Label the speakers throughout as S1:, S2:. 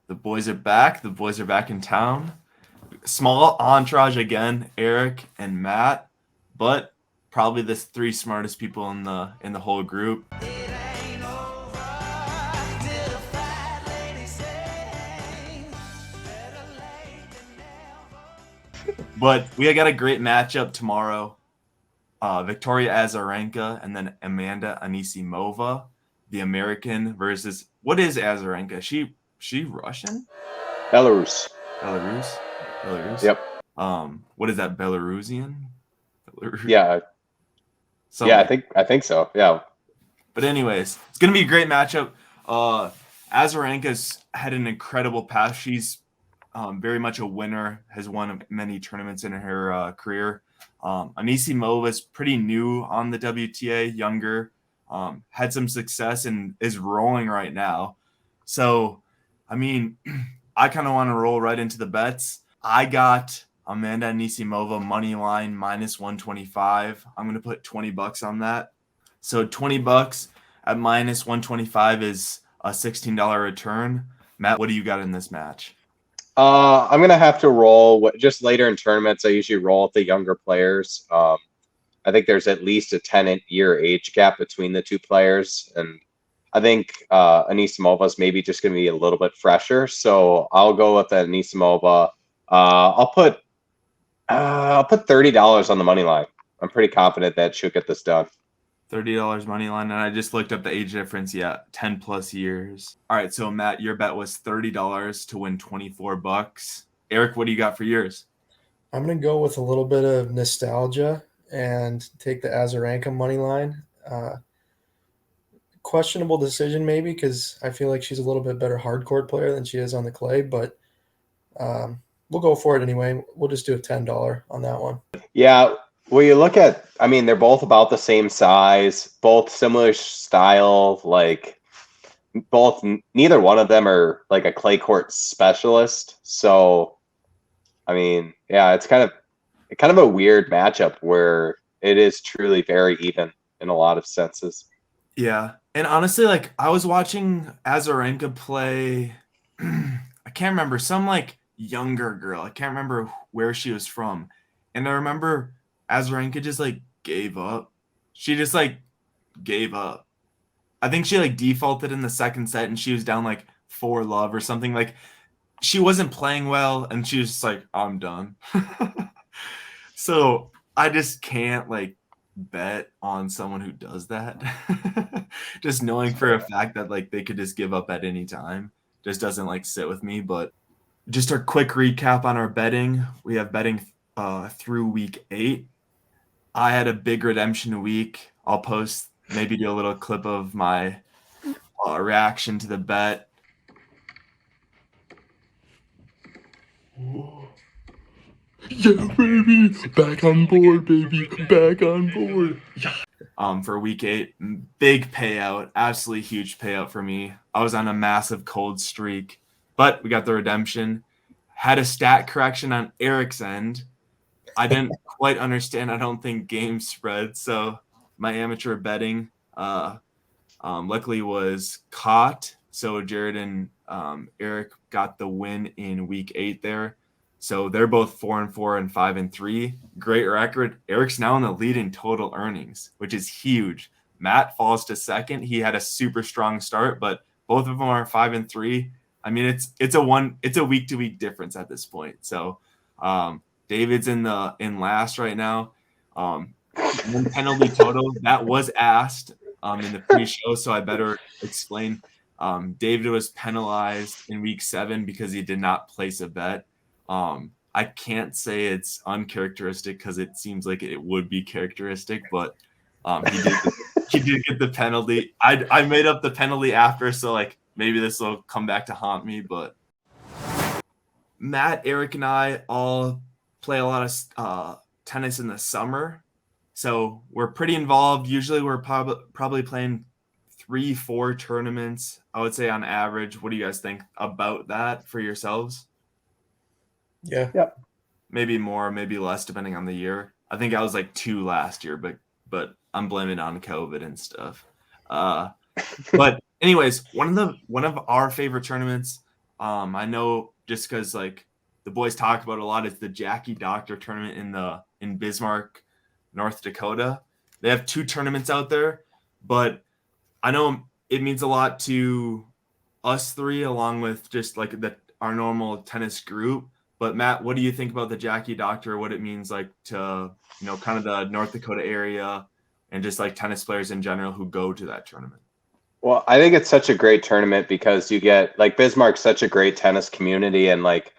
S1: The boys are back. The boys are back in town. Small entourage again, Eric and Matt, but probably the three smartest people in the whole group. But we got a great matchup tomorrow. Victoria Azarenka and then Amanda Anisimova, the American versus what is Azarenka? She Russian?
S2: Belarus.
S1: Belarus.
S2: Yep.
S1: What is that? Belarusian?
S2: Yeah.
S1: Something.
S2: Yeah, I think so. Yeah.
S1: But anyways, it's gonna be a great matchup. Azarenka's had an incredible past. She's very much a winner. Has won many tournaments in her career. Anisimova is pretty new on the WTA, younger. Had some success and is rolling right now. So, I mean, I kind of want to roll right into the bets. I got Amanda Anisimova money line minus 125. I'm going to put $20 on that. So $20 at minus 125 is a $16 return. Matt, what do you got in this match?
S2: I'm gonna have to roll just later in tournaments. I usually roll with the younger players. I think there's at least a 10-year age gap between the two players, and I think Anisimova maybe just gonna be a little bit fresher. So I'll go with Anisimova. I'll put $30 on the money line. I'm pretty confident that she'll get this done.
S1: $30 money line, and I just looked up the age difference. Yeah, 10 plus years. All right, so Matt, your bet was $30 to win $24. Eric, what do you got for yours?
S3: I'm gonna go with a little bit of nostalgia and take the Azarenka money line. Questionable decision maybe because I feel like she's a little bit better hard court player than she is on the clay, but we'll go for it anyway. We'll just do a $10 on that one.
S2: Yeah. Well, you look at, I mean, they're both about the same size, both similar style, like neither one of them are like a clay court specialist. So, I mean, yeah, it's kind of a weird matchup where it is truly very even in a lot of senses.
S1: Yeah. And honestly, like I was watching Azarenka play, I can't remember, some like younger girl. I can't remember where she was from. And I remember Azarenka just like gave up. She just like gave up. I think she like defaulted in the second set and she was down like 4-love or something. Like she wasn't playing well and she was just like, I'm done. So I just can't like bet on someone who does that. Just knowing for a fact that like they could just give up at any time just doesn't like sit with me. But just a quick recap on our betting. We have betting through week 8. I had a big redemption week. I'll post, maybe do a little clip of my reaction to the bet.
S4: Yeah, baby, back on board, baby, back on board.
S1: Yeah. For week 8, big payout, absolutely huge payout for me. I was on a massive cold streak, but we got the redemption. Had a stat correction on Eric's end. I didn't quite understand, I don't think, game spread. So my amateur betting luckily was caught. So Jared and Eric got the win in week 8 there. So they're both 4-4 and 5-3. Great record. Eric's now in the lead in total earnings, which is huge. Matt falls to second. He had a super strong start, but both of them are 5-3. I mean, it's a week-to-week difference at this point. So David's in last right now. One penalty total that was asked in the pre-show, so I better explain. David was penalized in week 7 because he did not place a bet. I can't say it's uncharacteristic because it seems like it would be characteristic, but he did get the penalty. I made up the penalty after, so like maybe this will come back to haunt me. But Matt, Eric, and I all play a lot of tennis in the summer, so we're pretty involved. Usually we're probably playing 3-4 tournaments, I would say, on average. What do you guys think about that for yourselves?
S3: Yeah.
S2: Yep.
S1: Maybe more, maybe less, depending on the year. I think I was like 2 last year, but I'm blaming it on COVID and stuff. But anyways, one of our favorite tournaments I know just because like the boys talk about a lot is the Jackie Dockter tournament in Bismarck, North Dakota. They have 2 tournaments out there, but I know it means a lot to us 3 along with just like our normal tennis group. But Matt, what do you think about the Jackie Doctor? What it means like to kind of the North Dakota area and just like tennis players in general who go to that tournament?
S2: Well, I think it's such a great tournament because you get like Bismarck's such a great tennis community, and like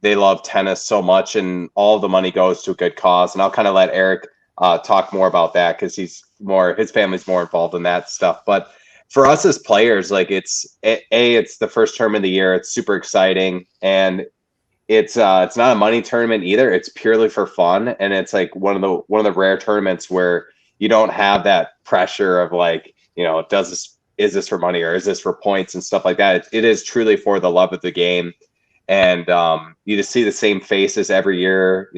S2: they love tennis so much, and all the money goes to a good cause. And I'll kind of let Eric talk more about that because his family's more involved in that stuff. But for us as players, like it's the first term of the year. It's super exciting, and it's not a money tournament either. It's purely for fun, and it's like one of the rare tournaments where you don't have that pressure of like, is this for money or is this for points and stuff like that. It is truly for the love of the game, and you just see the same faces every year,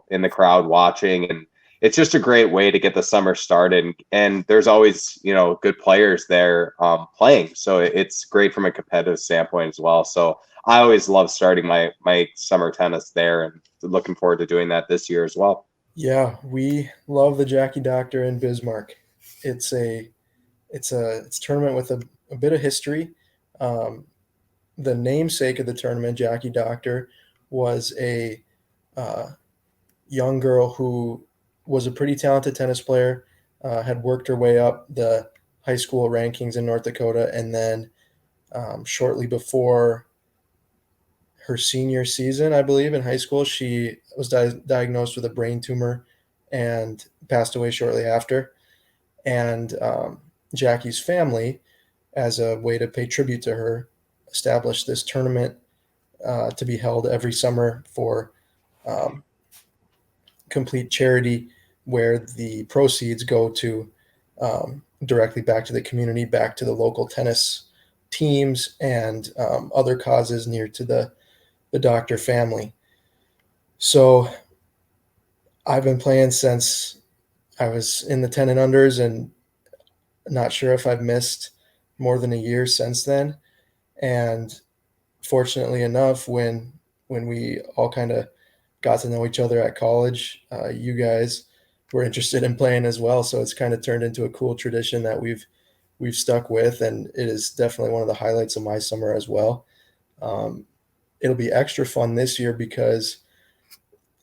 S2: in the crowd watching, and it's just a great way to get the summer started. And there's always, good players there playing, so it's great from a competitive standpoint as well. So I always love starting my summer tennis there, and looking forward to doing that this year as well.
S3: Yeah, we love the Jackie Doctor in Bismarck. It's a tournament with a bit of history. The namesake of the tournament, Jackie Doctor, was a young girl who was a pretty talented tennis player, had worked her way up the high school rankings in North Dakota, and then shortly before her senior season, I believe, in high school, she was diagnosed with a brain tumor and passed away shortly after. And Jackie's family, as a way to pay tribute to her, established this tournament to be held every summer for complete charity, where the proceeds go to directly back to the community, back to the local tennis teams, and other causes near to the Dockter family. So I've been playing since I was in the 10 and unders, and not sure if I've missed more than a year since then. And fortunately enough, when we all kind of got to know each other at college, you guys were interested in playing as well. So it's kind of turned into a cool tradition that we've stuck with, and it is definitely one of the highlights of my summer as well. It'll be extra fun this year because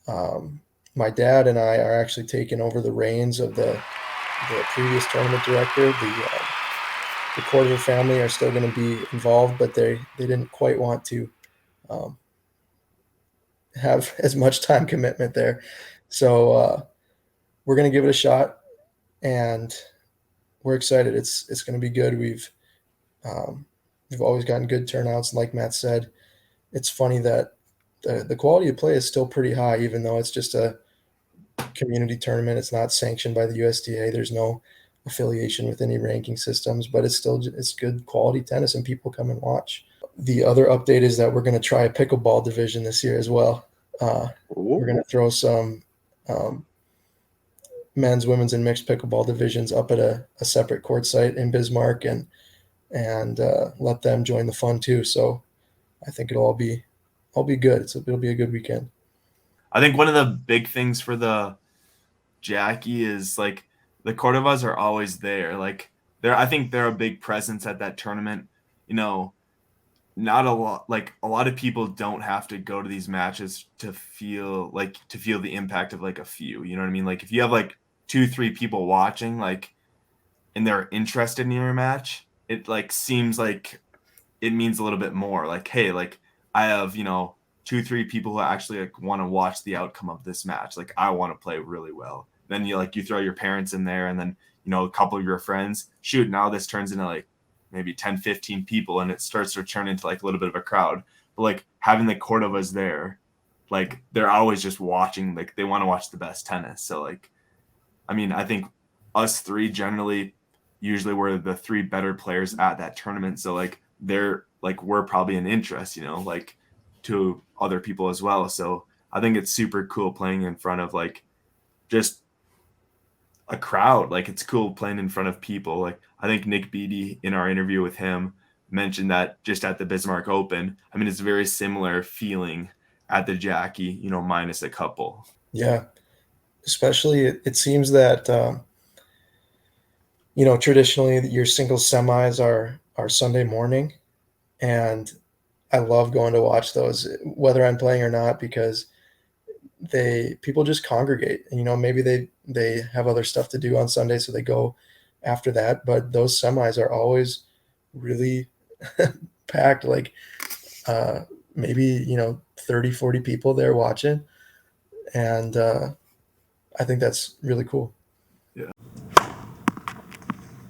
S3: my dad and I are actually taking over the reins of the previous tournament director. The Corder family are still going to be involved, but they didn't quite want to have as much time commitment there. So we're going to give it a shot, and we're excited. It's going to be good. We've always gotten good turnouts, and like Matt said, it's funny that the quality of play is still pretty high, even though it's just a community tournament. It's not sanctioned by the USDA. There's no affiliation with any ranking systems, but it's good quality tennis, and people come and watch. The other update is that we're going to try a pickleball division this year as well. We're going to throw some men's, women's, and mixed pickleball divisions up at a separate court site in Bismarck, and let them join the fun too. So I think it'll all be good. It'll be a good weekend.
S1: I think one of the big things for the Jackie is like the Cordovas are always there. Like I think they're a big presence at that tournament. Not a lot of people don't have to go to these matches to feel the impact of like a few. You know what I mean? Like if you have like 2-3 people watching, like, and they're interested in your match, it like seems like it means a little bit more. Like, hey, like I have 2-3 people who actually like want to watch the outcome of this match. Like I want to play really well. Then you throw your parents in there, and then a couple of your friends. Shoot, now this turns into like maybe 10-15 people, and it starts to turn into like a little bit of a crowd. But like having the Cordovas there, like they're always just watching, like they want to watch the best tennis. So like, I mean, I think us 3 generally usually we're the 3 better players at that tournament. So like we're probably an interest, like to other people as well. So I think it's super cool playing in front of like just a crowd. Like it's cool playing in front of people. Like I think Nick Beattie, in our interview with him, mentioned that just at the Bismarck Open. I mean, it's a very similar feeling at the Jackie, minus a couple.
S3: Yeah, especially it seems that traditionally your singles semis are Sunday morning, and I love going to watch those, whether I'm playing or not, because people just congregate. And, maybe they have other stuff to do on Sunday, so they go after that. But those semis are always really packed, like maybe 30, 40 people there watching, and I think that's really cool.